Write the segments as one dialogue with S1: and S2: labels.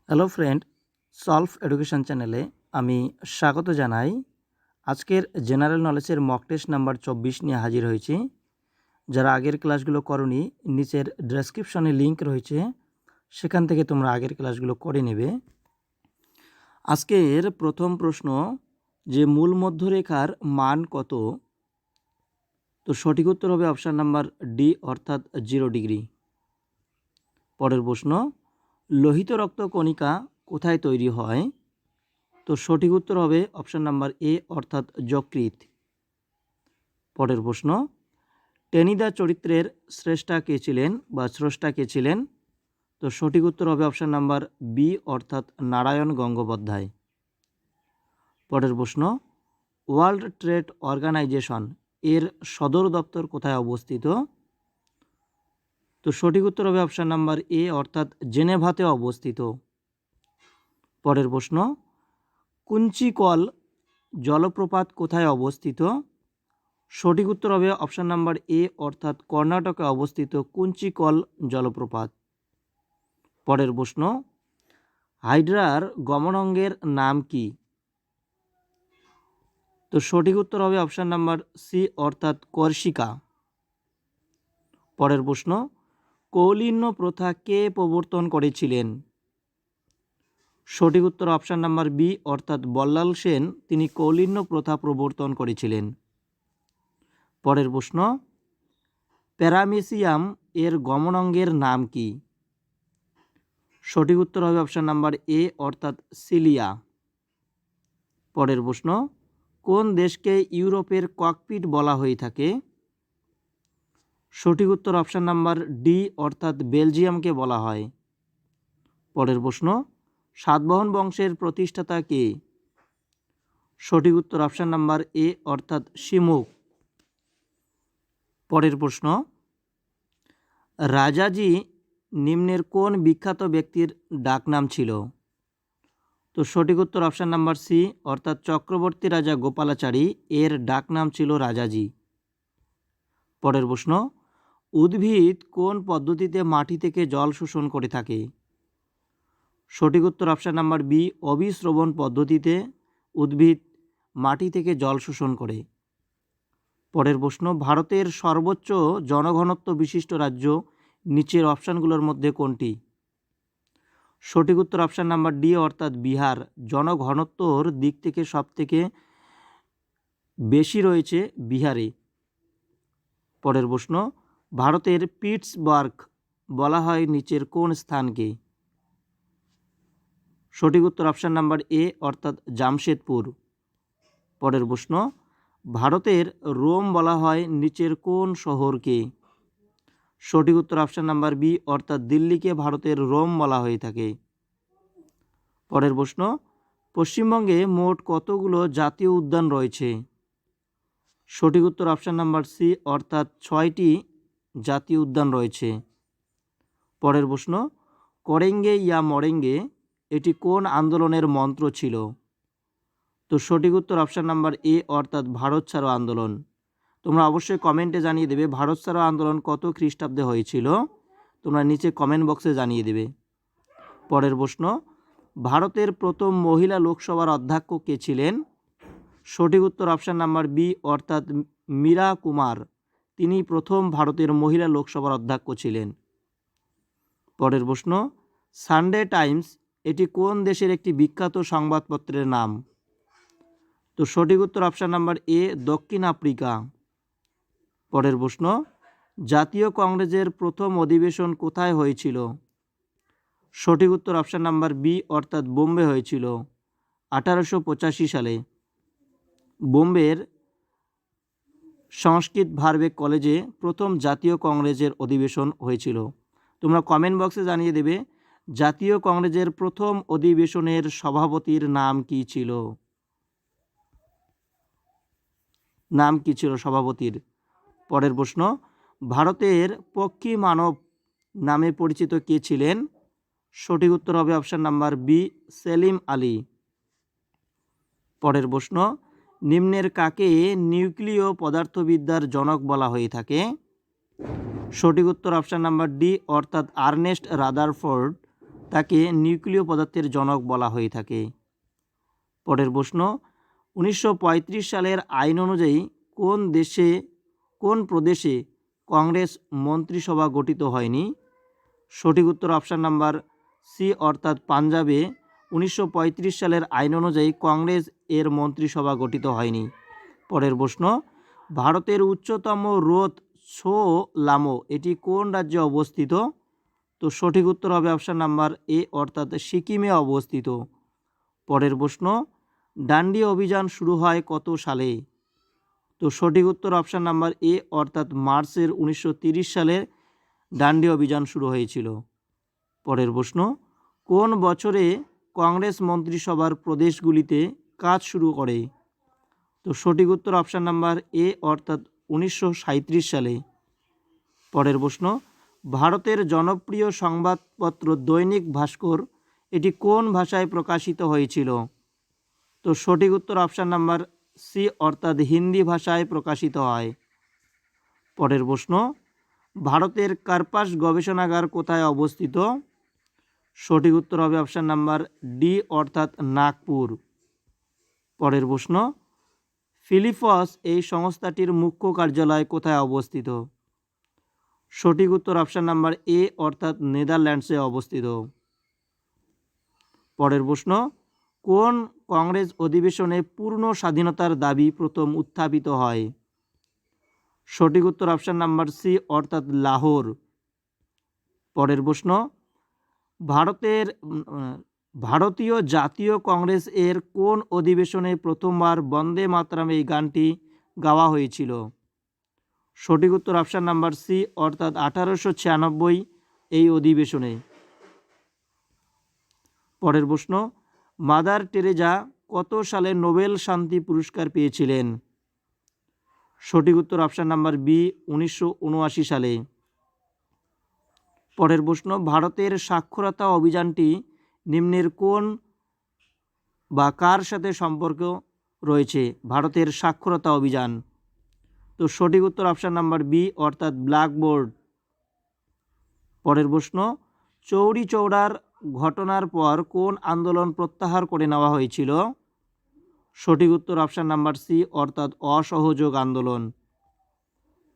S1: Hello friend, solve education চ্যানেলে আমি স্বাগত জানাই। আজকের জেনারেল নলেজের মক টেস্ট নাম্বার 24 নিয়ে হাজির হয়েছি। যারা আগের ক্লাসগুলো করনি, নিচের ডেসক্রিপশনে লিংক রয়েছে, সেখান থেকে তোমরা আগের ক্লাসগুলো করে নেবে। আজকের প্রথম প্রশ্ন, যে মূল মধ্যরেখার মান কত? তো সঠিক উত্তর হবে অপশান নাম্বার ডি, অর্থাৎ 0 ডিগ্রি। পরের প্রশ্ন, লোহিত রক্ত কণিকা কোথায় তৈরি হয়? তো সঠিক উত্তর হবে অপশান নাম্বার এ, অর্থাৎ যকৃৎ। পরের প্রশ্ন, টেনিদা চরিত্রের স্রষ্টা কে ছিলেন? তো সঠিক উত্তর হবে অপশান নাম্বার বি, অর্থাৎ নারায়ণ গঙ্গোপাধ্যায়। পরের প্রশ্ন, ওয়ার্ল্ড ট্রেড অর্গানাইজেশন এর সদর দপ্তর কোথায় অবস্থিত? তো সঠিক উত্তর হবে অপশান নাম্বার এ, অর্থাৎ জেনেভাতে অবস্থিত। পরের প্রশ্ন, কুঞ্চিকল জলপ্রপাত কোথায় অবস্থিত? সঠিক উত্তর হবে অপশান নাম্বার এ, অর্থাৎ কর্ণাটকে অবস্থিত কুঞ্চিকল জলপ্রপাত। পরের প্রশ্ন, হাইড্রার গমনাঙ্গের নাম কি? তো সঠিক উত্তর হবে অপশান নাম্বার সি, অর্থাৎ কর্ষিকা। পরের প্রশ্ন, কৌলিন্য প্রথা কে প্রবর্তন করেছিলেন? সঠিক উত্তর অপশান নাম্বার বি, অর্থাৎ বল্লাল সেন, তিনি কৌলিন্য প্রথা প্রবর্তন করেছিলেন। পরের প্রশ্ন, প্যারামেসিয়াম এর গমনাঙ্গের নাম কি? সঠিক উত্তর হবে অপশান নাম্বার এ, অর্থাৎ সিলিয়া। পরের প্রশ্ন, কোন দেশকে ইউরোপের ককপিট বলা হয়ে থাকে? সঠিক উত্তর অপশান নাম্বার ডি, অর্থাৎ বেলজিয়ামকে বলা হয়। পরের প্রশ্ন, সাতবাহন বংশের প্রতিষ্ঠাতা কে? সঠিক উত্তর অপশান নাম্বার এ, অর্থাৎ শিমুক। পরের প্রশ্ন, রাজাজি নিম্নের কোন বিখ্যাত ব্যক্তির ডাকনাম ছিল? তো সঠিক উত্তর অপশান নাম্বার সি, অর্থাৎ চক্রবর্তী রাজা গোপালাচারী, এর ডাকনাম ছিল রাজাজি। পরের প্রশ্ন, উদ্ভিদ কোন পদ্ধতিতে মাটি থেকে জল শোষণ করে থাকে? সঠিক উত্তর অপশান নাম্বার বি, অভিস্রবণ পদ্ধতিতে উদ্ভিদ মাটি থেকে জল শোষণ করে। পরের প্রশ্ন, ভারতের সর্বোচ্চ জনঘনত্ব বিশিষ্ট রাজ্য নিচের অপশানগুলোর মধ্যে কোনটি? সঠিক উত্তর অপশান নাম্বার ডি, অর্থাৎ বিহার। জনঘনত্বর দিক থেকে সবথেকে বেশি রয়েছে বিহারে। পরের প্রশ্ন, ভারতের পিটসবার্গ বলা হয় নিচের কোন স্থানকে? সঠিক উত্তর অপশান নাম্বার এ, অর্থাৎ জামশেদপুর। পরের প্রশ্ন, ভারতের রোম বলা হয় নিচের কোন শহরকে? সঠিক উত্তর অপশান নাম্বার বি, অর্থাৎ দিল্লিকে ভারতের রোম বলা হয়ে থাকে। পরের প্রশ্ন, পশ্চিমবঙ্গে মোট কতগুলো জাতীয় উদ্যান রয়েছে? সঠিক উত্তর অপশান নাম্বার সি, অর্থাৎ 6টি জাতীয় উদ্যান রয়েছে। পরের প্রশ্ন, করেঙ্গে ইয়া মরেঙ্গে এটি কোন আন্দোলনের মন্ত্র ছিল? তো সঠিক উত্তর অপশান নাম্বার এ, অর্থাৎ ভারত ছাড়ো আন্দোলন। তোমরা অবশ্যই কমেন্টে জানিয়ে দেবে ভারত ছাড়ো আন্দোলন কত খ্রিস্টাব্দে হয়েছিল, তোমরা নিচে কমেন্ট বক্সে জানিয়ে দেবে। পরের প্রশ্ন, ভারতের প্রথম মহিলা লোকসভার অধ্যক্ষ কে ছিলেন? সঠিক উত্তর অপশান নাম্বার বি, অর্থাৎ মীরা কুমার, তিনি প্রথম ভারতের মহিলা লোকসভার অধ্যক্ষ ছিলেন। পরের প্রশ্ন, সানডে টাইমস এটি কোন দেশের একটি বিখ্যাত সংবাদপত্রের নাম? তো সঠিক উত্তর অপশান নাম্বার এ, দক্ষিণ আফ্রিকা। পরের প্রশ্ন, জাতীয় কংগ্রেসের প্রথম অধিবেশন কোথায় হয়েছিল? সঠিক উত্তর অপশান নাম্বার বি, অর্থাৎ বোম্বে হয়েছিল 1885 সালে। বোম্বের সংস্কৃত ভার্বেক কলেজে প্রথম জাতীয় কংগ্রেসের অধিবেশন হয়েছিল। তোমরা কমেন্ট বক্সে জানিয়ে দেবে জাতীয় কংগ্রেসের প্রথম অধিবেশনের সভাপতির নাম কি ছিল? সভাপতির? পরের প্রশ্ন, ভারতের পক্ষী মানব নামে পরিচিত কে ছিলেন? সঠিক উত্তর হবে option number B, Salim Ali. পরের প্রশ্ন, নিম্নের কাকে নিউক্লিয় পদার্থবিদ্যার জনক বলা হয়ে থাকে? সঠিক উত্তর অপশান নাম্বার ডি, অর্থাৎ আর্নেস্ট রাদারফোর্ড, তাকে নিউক্লিয় পদার্থের জনক বলা হয়ে থাকে। পরের প্রশ্ন, 1935 সালের আইন অনুযায়ী কোন প্রদেশে কংগ্রেস মন্ত্রিসভা গঠিত হয়নি? সঠিক উত্তর অপশান নাম্বার সি অর্থাৎ পাঞ্জাবে 1935 সালের আইন অনুযায়ী কংগ্রেস এর মন্ত্রিসভা গঠিত হয়নি। পরের প্রশ্ন, ভারতের উচ্চতম হ্রদ ছো লামো এটি কোন রাজ্যে অবস্থিত? তো সঠিক উত্তর হবে অপশান নাম্বার এ অর্থাৎ সিকিমে অবস্থিত। পরের প্রশ্ন, ডান্ডি অভিযান শুরু হয় কত সালে? তো সঠিক উত্তর অপশান নাম্বার এ অর্থাৎ মার্চের 1930 সালে ডান্ডি অভিযান শুরু হয়েছিল। পরের প্রশ্ন, কোন বছরে কংগ্রেস মন্ত্রিসভার প্রদেশগুলিতে কাজ শুরু করে? তো সঠিক উত্তর অপশান নাম্বার এ অর্থাৎ 1937 সালে। পরের প্রশ্ন, ভারতের জনপ্রিয় সংবাদপত্র দৈনিক ভাস্কর এটি কোন ভাষায় প্রকাশিত হয়েছিল? তো সঠিক উত্তর অপশান নাম্বার সি অর্থাৎ হিন্দি ভাষায় প্রকাশিত হয়। পরের প্রশ্ন, ভারতের কার্পাস গবেষণাগার কোথায় অবস্থিত? সঠিক উত্তর হবে অপশান নাম্বার ডি অর্থাৎ নাগপুর। পরের প্রশ্ন, ফিলিপস এই সংস্থাটির মুখ্য কার্যালয় কোথায় অবস্থিত? সঠিক উত্তর অপশান নাম্বার এ অর্থাৎ নেদারল্যান্ডসে অবস্থিত। পরের প্রশ্ন, কোন কংগ্রেস অধিবেশনে পূর্ণ স্বাধীনতার দাবি প্রথম উত্থাপিত হয়? সঠিক উত্তর অপশান নাম্বার সি অর্থাৎ লাহোর। পরের প্রশ্ন, ভারতীয় জাতীয় কংগ্রেস এর কোন অধিবেশনে প্রথমবার বন্দে মাতরম এই গানটি গাওয়া হয়েছিল? সঠিক উত্তর অপশান নাম্বার সি অর্থাৎ 1896 এই অধিবেশনে। পরের প্রশ্ন, মাদার টেরেজা কত সালে নোবেল শান্তি পুরস্কার পেয়েছিলেন? সঠিক উত্তর অপশান নাম্বার বি 1979 সালে। পরের প্রশ্ন, ভারতের সাক্ষরতা অভিযানটি নিম্নের কোন বা কার সাথে সম্পর্ক রয়েছে? ভারতের সাক্ষরতা অভিযান। তো সঠিক উত্তর অপশান নাম্বার বি অর্থাৎ ব্ল্যাকবোর্ড। পরের প্রশ্ন, চৌরি চৌরার ঘটনার পর কোন আন্দোলন প্রত্যাহার করে নেওয়া হয়েছিল? সঠিক উত্তর অপশান নাম্বার সি অর্থাৎ অসহযোগ আন্দোলন।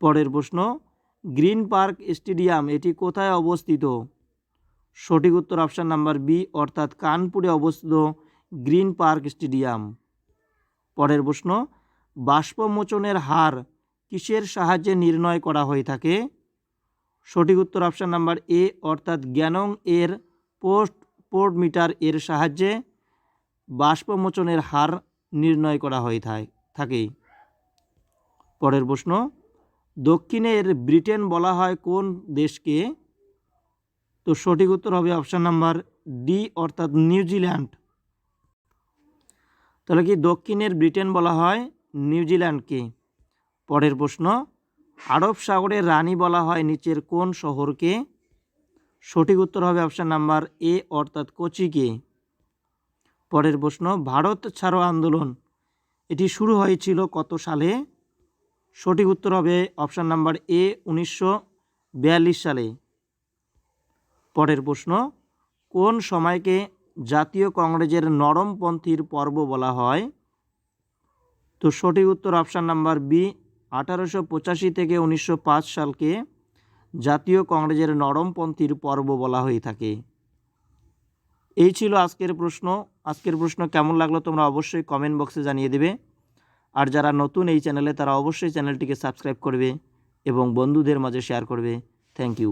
S1: পরের প্রশ্ন, গ্রিন পার্ক স্টেডিয়াম এটি কোথায় অবস্থিত? সঠিক উত্তর অপশান নাম্বার বি অর্থাৎ কানপুরে অবস্থিত গ্রিন পার্ক স্টেডিয়াম। পরের প্রশ্ন, বাষ্পমোচনের হার কিসের সাহায্যে নির্ণয় করা হয়ে থাকে? সঠিক উত্তর অপশান নাম্বার এ অর্থাৎ গ্যানং এর পোর্ট মিটার এর সাহায্যে বাষ্পমোচনের হার নির্ণয় করা হয়ে থাকে। পরের প্রশ্ন, দক্ষিণের ব্রিটেন বলা হয় কোন দেশকে? তো সঠিক উত্তর হবে অপশান নাম্বার ডি অর্থাৎ নিউজিল্যান্ড। তাহলে কি দক্ষিণের ব্রিটেন বলা হয় নিউজিল্যান্ডকে। পরের প্রশ্ন, আরব সাগরের রানী বলা হয় নিচের কোন শহরকে? সঠিক উত্তর হবে অপশান নাম্বার এ অর্থাৎ কোচিকে। পরের প্রশ্ন, ভারত ছাড়ো আন্দোলন এটি শুরু হয়েছিল কত সালে? সঠিক উত্তর হবে অপশান নাম্বার এ 1942 সালে। পরের প্রশ্ন, কোন সময়কে জাতীয় কংগ্রেসের নরমপন্থীর পর্ব বলা হয়? তো সঠিক উত্তর অপশান নাম্বার বি 1885 থেকে 1905 সালকে জাতীয় কংগ্রেসের নরমপন্থীর পর্ব বলা হয়ে থাকে। এই ছিল আজকের প্রশ্ন। আজকের প্রশ্ন কেমন লাগলো তোমরা অবশ্যই কমেন্ট বক্সে জানিয়ে দেবে। আর যারা নতুন এই চ্যানেলে তারা অবশ্যই চ্যানেলটিকে সাবস্ক্রাইব করবে এবং বন্ধুদের মাঝে শেয়ার করবে। Thank you.